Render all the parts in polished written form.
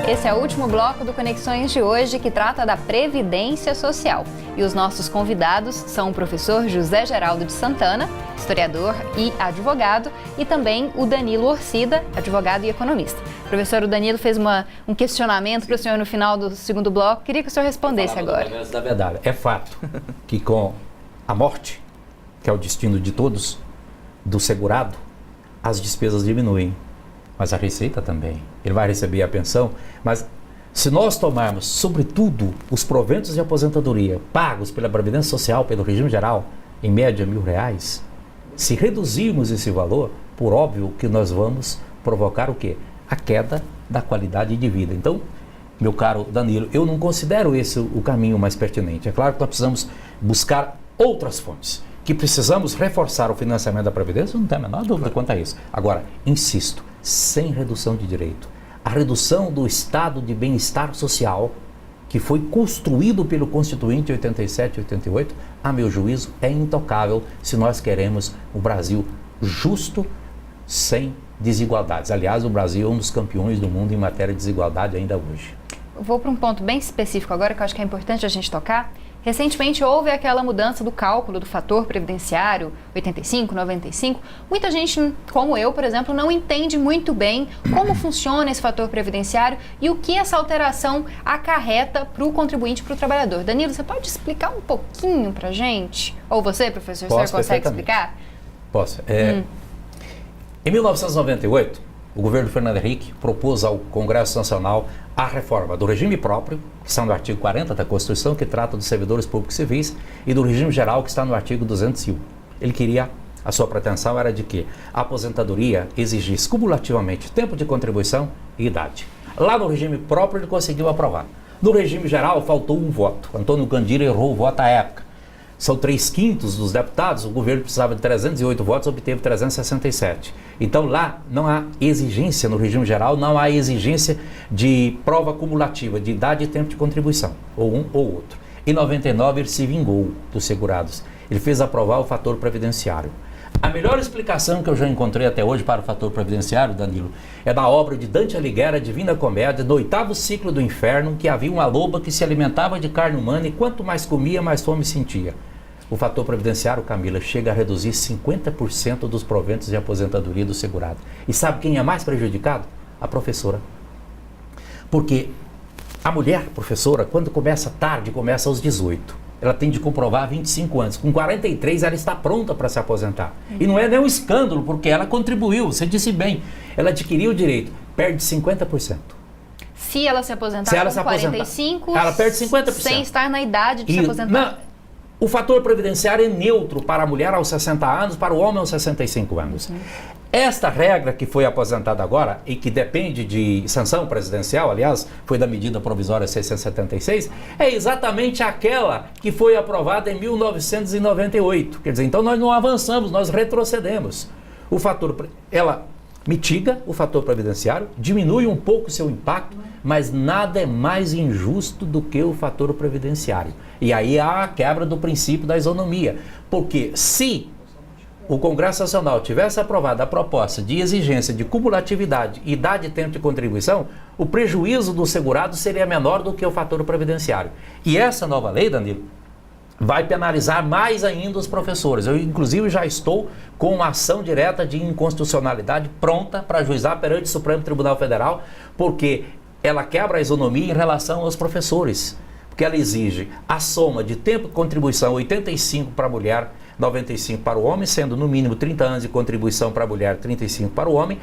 Esse é o último bloco do Conexões de hoje, que trata da Previdência Social. E os nossos convidados são o professor José Geraldo de Santana, historiador e advogado, e também o Danilo Orcida, advogado e economista. Professor, o Danilo fez um questionamento para o senhor no final do segundo bloco. Queria que o senhor respondesse agora. Da verdade, é fato que com a morte, que é o destino de todos, do segurado, as despesas diminuem, mas a receita também. Ele vai receber a pensão, mas se nós tomarmos, sobretudo, os proventos de aposentadoria pagos pela Previdência Social, pelo regime geral, em média R$1.000, se reduzirmos esse valor, por óbvio que nós vamos provocar o quê? A queda da qualidade de vida. Então, meu caro Danilo, eu não considero esse o caminho mais pertinente. É claro que nós precisamos buscar outras fontes, que precisamos reforçar o financiamento da Previdência, não tem a menor dúvida quanto a isso. Agora, insisto, sem redução de direito. A redução do estado de bem-estar social, que foi construído pelo Constituinte 87 e 88, a meu juízo, é intocável se nós queremos um Brasil justo, sem desigualdades. Aliás, o Brasil é um dos campeões do mundo em matéria de desigualdade ainda hoje. Vou para um ponto bem específico agora, que eu acho que é importante a gente tocar. Recentemente houve aquela mudança do cálculo do fator previdenciário 85, 95. Muita gente, como eu, por exemplo, não entende muito bem como funciona esse fator previdenciário e o que essa alteração acarreta para o contribuinte, para o trabalhador. Danilo, você pode explicar um pouquinho para a gente? Ou você, professor, você consegue explicar? Posso. Em 1998, o governo Fernando Henrique propôs ao Congresso Nacional a reforma do regime próprio, que está no artigo 40 da Constituição, que trata dos servidores públicos civis, e do regime geral, que está no artigo 201. Ele queria, a sua pretensão era de que a aposentadoria exigisse cumulativamente tempo de contribuição e idade. Lá no regime próprio ele conseguiu aprovar. No regime geral faltou um voto. Antônio Gandira errou o voto à época. São 3/5 dos deputados, o governo precisava de 308 votos, obteve 367. Então lá não há exigência, no regime geral, não há exigência de prova cumulativa de idade e tempo de contribuição, ou um ou outro. Em 99 ele se vingou dos segurados, ele fez aprovar o fator previdenciário. A melhor explicação que eu já encontrei até hoje para o fator previdenciário, Danilo, é da obra de Dante Alighieri, Divina Comédia, no 8º ciclo do inferno, que havia uma loba que se alimentava de carne humana e quanto mais comia, mais fome sentia. O fator previdenciário, Camila, chega a reduzir 50% dos proventos de aposentadoria do segurado. E sabe quem é mais prejudicado? A professora. Porque a mulher professora, quando começa tarde, começa aos 18. Ela tem de comprovar 25 anos. Com 43, ela está pronta para se aposentar. E não é nem um escândalo, porque ela contribuiu, você disse bem. Ela adquiriu o direito, perde 50%. Se ela se aposentar com 45, ela perde 50%. Sem estar na idade de se aposentar. O fator previdenciário é neutro para a mulher aos 60 anos, para o homem aos 65 anos. Esta regra que foi aposentada agora e que depende de sanção presidencial, aliás, foi da medida provisória 676, é exatamente aquela que foi aprovada em 1998. Quer dizer, então nós não avançamos, nós retrocedemos. Ela mitiga o fator previdenciário, diminui um pouco o seu impacto, mas nada é mais injusto do que o fator previdenciário. E aí há a quebra do princípio da isonomia, porque se o Congresso Nacional tivesse aprovado a proposta de exigência de cumulatividade, idade e tempo de contribuição, o prejuízo do segurado seria menor do que o fator previdenciário. E essa nova lei, Danilo, vai penalizar mais ainda os professores. Eu, inclusive, já estou com uma ação direta de inconstitucionalidade pronta para ajuizar perante o Supremo Tribunal Federal, porque ela quebra a isonomia em relação aos professores, porque ela exige a soma de tempo de contribuição, 85 para a mulher, 95 para o homem, sendo no mínimo 30 anos de contribuição para a mulher, 35 para o homem,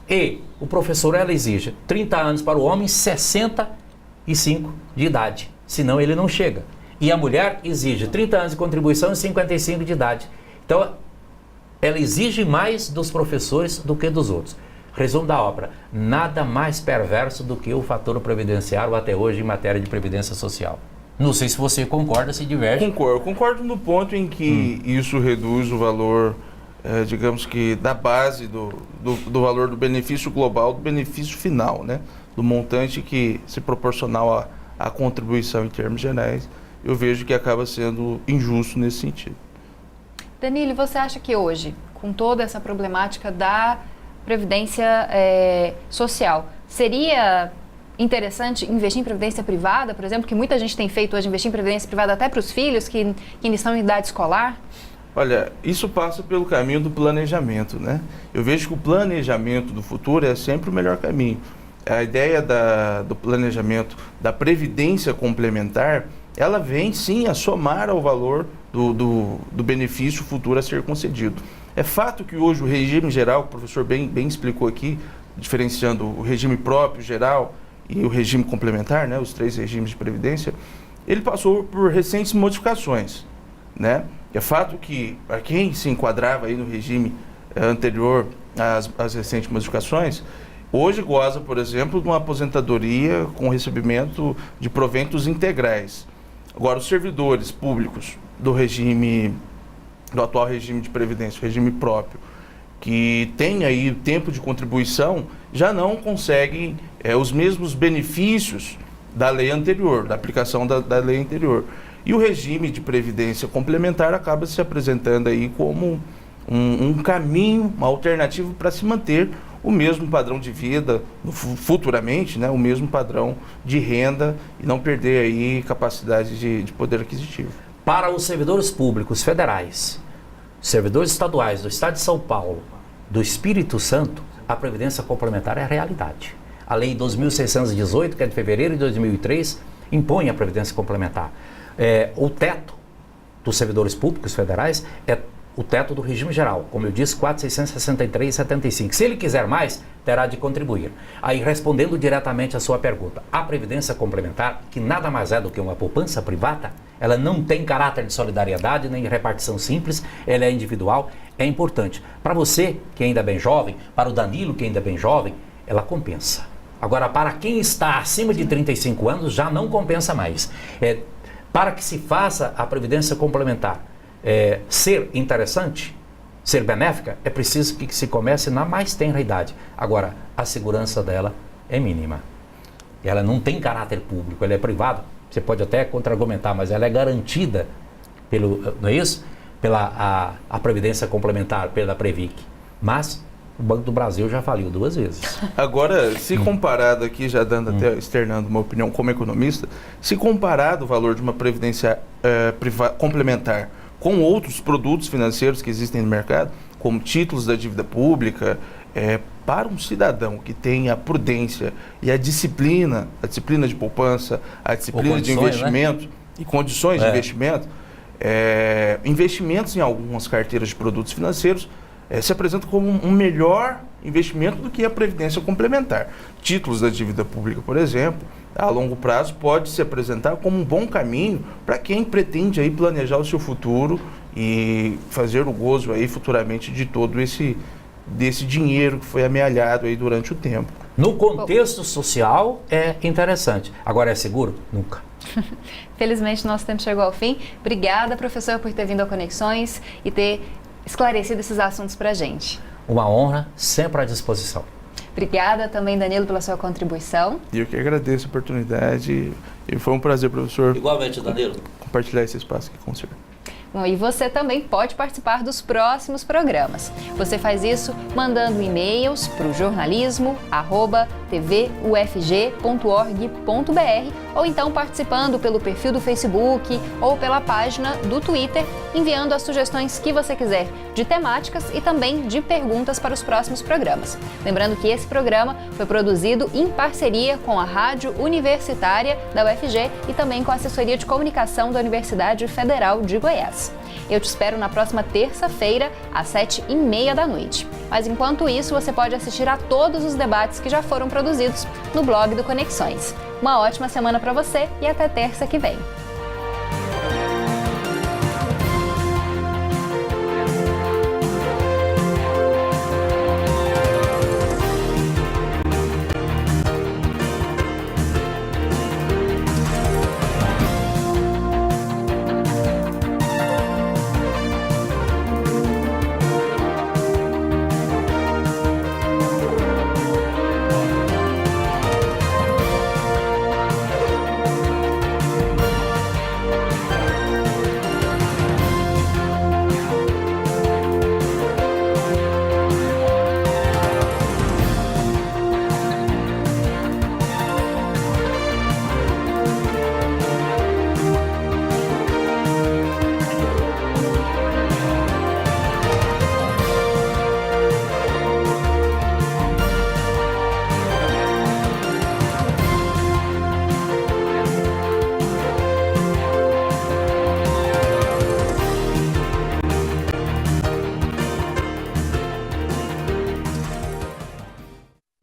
e o professor ela exige 30 anos para o homem, 65 de idade, senão ele não chega. E a mulher exige 30 anos de contribuição e 55 de idade. Então, ela exige mais dos professores do que dos outros. Resumo da obra, nada mais perverso do que o fator previdenciário até hoje em matéria de previdência social. Não sei se você concorda, se diverge. Concordo no ponto em que isso reduz o valor, digamos que da base do valor do benefício global, do benefício final, né? Do montante que se proporcional à contribuição em termos gerais, eu vejo que acaba sendo injusto nesse sentido. Danilo, você acha que hoje, com toda essa problemática da previdência social, seria interessante investir em previdência privada, por exemplo, que muita gente tem feito hoje, investir em previdência privada até para os filhos que ainda estão em idade escolar? Olha, isso passa pelo caminho do planejamento, né? Eu vejo que o planejamento do futuro é sempre o melhor caminho. A ideia do planejamento da previdência complementar, ela vem sim a somar ao valor do benefício futuro a ser concedido. É fato que hoje o regime geral, o professor bem explicou aqui, diferenciando o regime próprio geral e o regime complementar, né, os 3 regimes de previdência, ele passou por recentes modificações, né? É fato que, para quem se enquadrava aí no regime anterior às recentes modificações, hoje goza, por exemplo, de uma aposentadoria com recebimento de proventos integrais. Agora, os servidores públicos do atual regime de previdência, o regime próprio, que tem aí o tempo de contribuição, já não conseguem os mesmos benefícios da lei anterior, da aplicação da lei anterior. E o regime de previdência complementar acaba se apresentando aí como um caminho, uma alternativa para se manter o mesmo padrão de vida futuramente, né, o mesmo padrão de renda e não perder aí capacidade de poder aquisitivo. Para os servidores públicos federais, servidores estaduais do Estado de São Paulo, do Espírito Santo, a previdência complementar é a realidade. A Lei 2.618, que é de fevereiro de 2003, impõe a previdência complementar. O teto dos servidores públicos federais é o teto do regime geral, como eu disse, 4.663,75. Se ele quiser mais, terá de contribuir. Aí, respondendo diretamente à sua pergunta, a previdência complementar, que nada mais é do que uma poupança privada, ela não tem caráter de solidariedade nem de repartição simples, ela é individual, é importante. Para você, que ainda é bem jovem, para o Danilo, que ainda é bem jovem, ela compensa. Agora, para quem está acima de 35 anos, já não compensa mais. Para que se faça a previdência complementar ser interessante, ser benéfica, é preciso que se comece na mais tenra idade. Agora, a segurança dela é mínima. Ela não tem caráter público, ela é privada. Você pode até contra-argumentar, mas ela é garantida não é isso? Pela a previdência complementar, pela Previc. Mas o Banco do Brasil já faliu 2 vezes. Agora, se comparado aqui, já dando até externando uma opinião como economista, se comparado o valor de uma previdência complementar com outros produtos financeiros que existem no mercado, como títulos da dívida pública, para um cidadão que tem a prudência e a disciplina de poupança, a disciplina de investimento, né? E condições de investimento, investimentos em algumas carteiras de produtos financeiros se apresenta como um melhor investimento do que a previdência complementar. Títulos da dívida pública, por exemplo, a longo prazo pode se apresentar como um bom caminho para quem pretende aí planejar o seu futuro e fazer o gozo aí futuramente de todo desse dinheiro que foi amealhado aí durante o tempo. No contexto social é interessante. Agora é seguro? Nunca. Felizmente nosso tempo chegou ao fim. Obrigada, professor, por ter vindo ao Conexões e ter esclarecido esses assuntos para a gente. Uma honra, sempre à disposição. Obrigada também, Danilo, pela sua contribuição. E eu que agradeço a oportunidade e foi um prazer, professor. Igualmente, Danilo. Compartilhar esse espaço aqui com o senhor. Bom, e você também pode participar dos próximos programas. Você faz isso mandando e-mails para o jornalismo@tvufg.org.br ou então participando pelo perfil do Facebook ou pela página do Twitter, enviando as sugestões que você quiser de temáticas e também de perguntas para os próximos programas. Lembrando que esse programa foi produzido em parceria com a Rádio Universitária da UFG e também com a Assessoria de Comunicação da Universidade Federal de Goiás. Eu te espero na próxima terça-feira, às 7h30 da noite. Mas enquanto isso, você pode assistir a todos os debates que já foram produzidos no blog do Conexões. Uma ótima semana para você e até terça que vem.